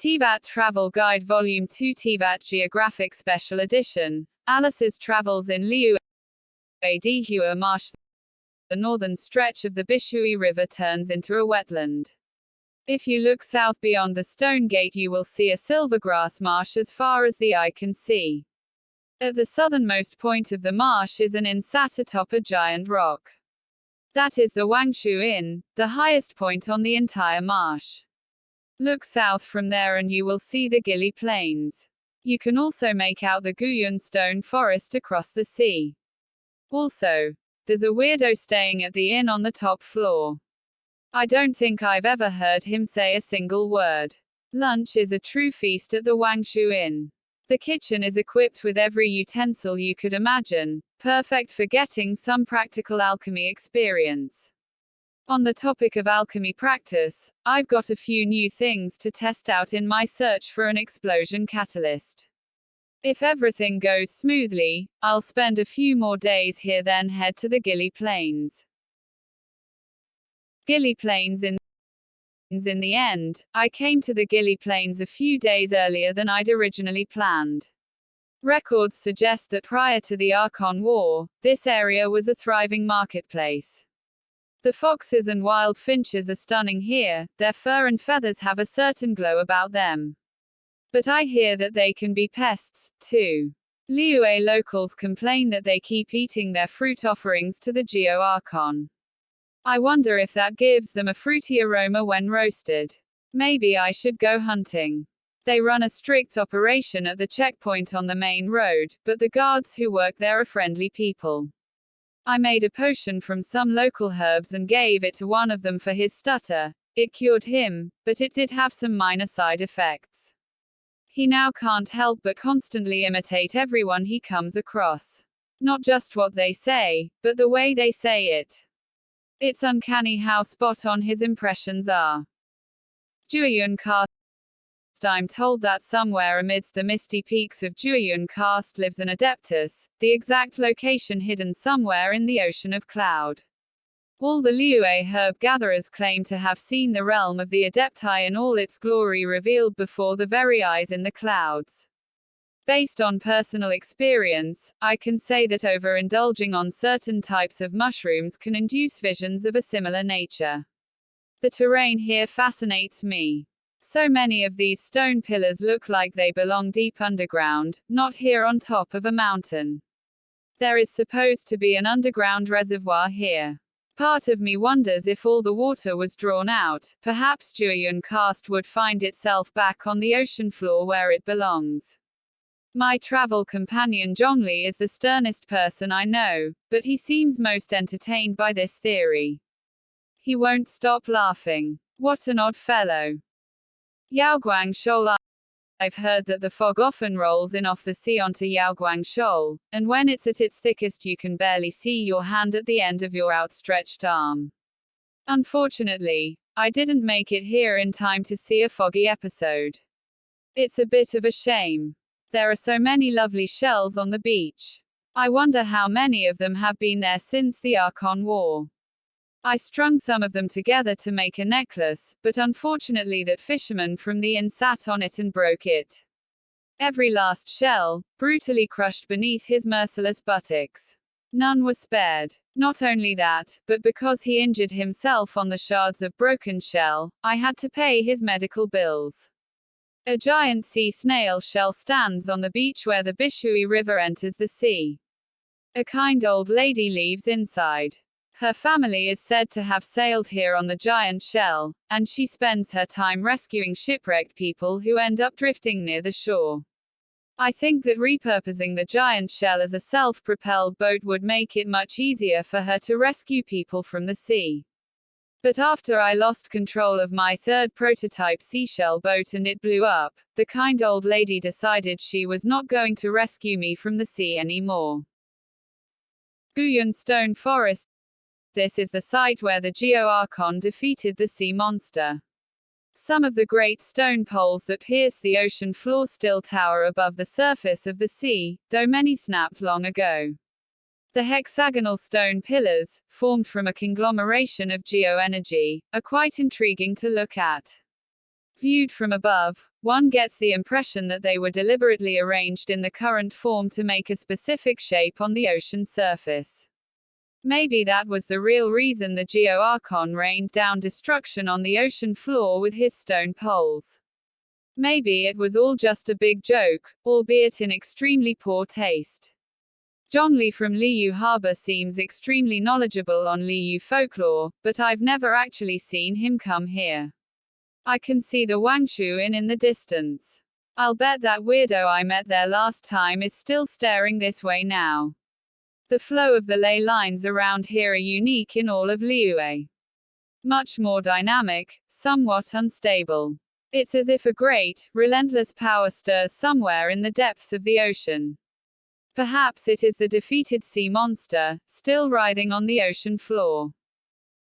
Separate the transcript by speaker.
Speaker 1: Teyvat Travel Guide Volume 2 Teyvat Geographic Special Edition. Alice's travels in Liu Dihua Marsh. The northern stretch of the Bishui River turns into a wetland. If you look south beyond the Stone Gate, you will see a silvergrass marsh as far as the eye can see. At the southernmost point of the marsh is an inn sat atop a giant rock. That is the Wangshu Inn, the highest point on the entire marsh. Look south from there and you will see the Ghillie Plains. You can also make out the Guyan stone forest across the sea. Also, there's a weirdo staying at the inn on the top floor. I don't think I've ever heard him say a single word. Lunch is a true feast at the Wangshu Inn. The kitchen is equipped with every utensil you could imagine, perfect for getting some practical alchemy experience. On the topic of alchemy practice, I've got a few new things to test out in my search for an explosion catalyst. If everything goes smoothly, I'll spend a few more days here, then head to the Ghillie Plains. Ghillie Plains in the end, I came to the Ghillie Plains a few days earlier than I'd originally planned. Records suggest that prior to the Archon War, this area was a thriving marketplace. The foxes and wild finches are stunning here, their fur and feathers have a certain glow about them. But I hear that they can be pests, too. Liyue locals complain that they keep eating their fruit offerings to the Geo Archon. I wonder if that gives them a fruity aroma when roasted. Maybe I should go hunting. They run a strict operation at the checkpoint on the main road, but the guards who work there are friendly people. I made a potion from some local herbs and gave it to one of them for his stutter. It cured him, but it did have some minor side effects. He now can't help but constantly imitate everyone he comes across. Not just what they say, but the way they say it. It's uncanny how spot on his impressions are. Julian Cast. I'm told that somewhere amidst the misty peaks of Julian Cast lives an Adeptus, the exact location hidden somewhere in the ocean of cloud. All the Liyue herb gatherers claim to have seen the realm of the Adepti in all its glory revealed before the very eyes in the clouds. Based on personal experience, I can say that overindulging on certain types of mushrooms can induce visions of a similar nature. The terrain here fascinates me. So many of these stone pillars look like they belong deep underground, not here on top of a mountain. There is supposed to be an underground reservoir here. Part of me wonders if all the water was drawn out, perhaps Julian Cast would find itself back on the ocean floor where it belongs. My travel companion Zhongli is the sternest person I know, but he seems most entertained by this theory. He won't stop laughing. What an odd fellow. Yaoguang Shoal. I've heard that the fog often rolls in off the sea onto Yaoguang Shoal, and when it's at its thickest you can barely see your hand at the end of your outstretched arm. Unfortunately, I didn't make it here in time to see a foggy episode. It's a bit of a shame. There are so many lovely shells on the beach. I wonder how many of them have been there since the Archon War. I strung some of them together to make a necklace, but unfortunately that fisherman from the inn sat on it and broke it. Every last shell, brutally crushed beneath his merciless buttocks. None were spared. Not only that, but because he injured himself on the shards of broken shell, I had to pay his medical bills. A giant sea snail shell stands on the beach where the Bishui River enters the sea. A kind old lady lives inside. Her family is said to have sailed here on the giant shell, and she spends her time rescuing shipwrecked people who end up drifting near the shore. I think that repurposing the giant shell as a self-propelled boat would make it much easier for her to rescue people from the sea. But after I lost control of my third prototype seashell boat and it blew up, the kind old lady decided she was not going to rescue me from the sea anymore. Guyan Stone Forest. This is the site where the Geo Archon defeated the sea monster. Some of the great stone poles that pierce the ocean floor still tower above the surface of the sea, though many snapped long ago. The hexagonal stone pillars, formed from a conglomeration of geoenergy, are quite intriguing to look at. Viewed from above, One gets the impression that they were deliberately arranged in the current form to make a specific shape on the ocean surface. Maybe that was the real reason the Geo-Archon rained down destruction on the ocean floor with his stone poles. Maybe it was all just a big joke, albeit in extremely poor taste. Zhongli from Liu Harbor seems extremely knowledgeable on Liu folklore, but I've never actually seen him come here. I can see the Wangshu Inn in the distance. I'll bet that weirdo I met there last time is still staring this way now. The flow of the ley lines around here are unique in all of Liyue. Much more dynamic, somewhat unstable. It's as if a great, relentless power stirs somewhere in the depths of the ocean. Perhaps it is the defeated sea monster, still writhing on the ocean floor.